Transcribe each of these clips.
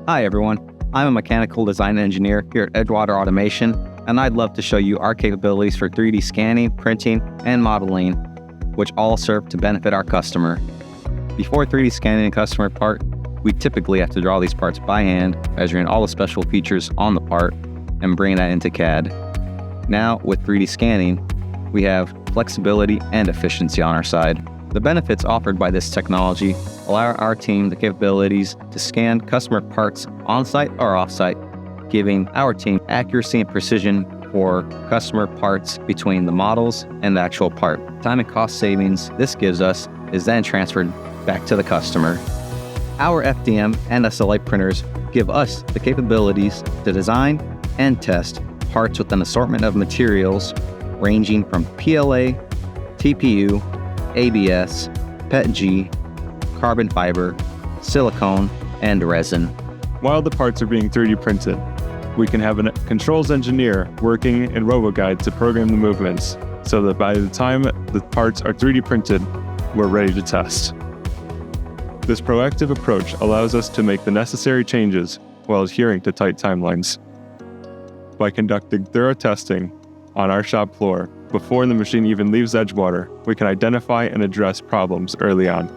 Hi everyone, I'm a mechanical design engineer here at Edgewater Automation, and I'd love to show you our capabilities for 3D scanning, printing, and modeling, which all serve to benefit our customer. Before 3D scanning a customer part, we typically have to draw these parts by hand, measuring all the special features on the part, and bringing that into CAD. Now, with 3D scanning, we have flexibility and efficiency on our side. The benefits offered by this technology allow our team the capabilities to scan customer parts on-site or off-site, giving our team accuracy and precision for customer parts between the models and the actual part. Time and cost savings this gives us is then transferred back to the customer. Our FDM and SLA printers give us the capabilities to design and test parts with an assortment of materials ranging from PLA, TPU, ABS, PETG, carbon fiber, silicone, and resin. While the parts are being 3D printed, we can have a controls engineer working in RoboGuide to program the movements so that by the time the parts are 3D printed, we're ready to test. This proactive approach allows us to make the necessary changes while adhering to tight timelines. By conducting thorough testing on our shop floor before the machine even leaves Edgewater, we can identify and address problems early on.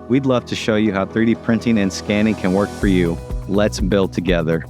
We'd love to show you how 3D printing and scanning can work for you. Let's build together.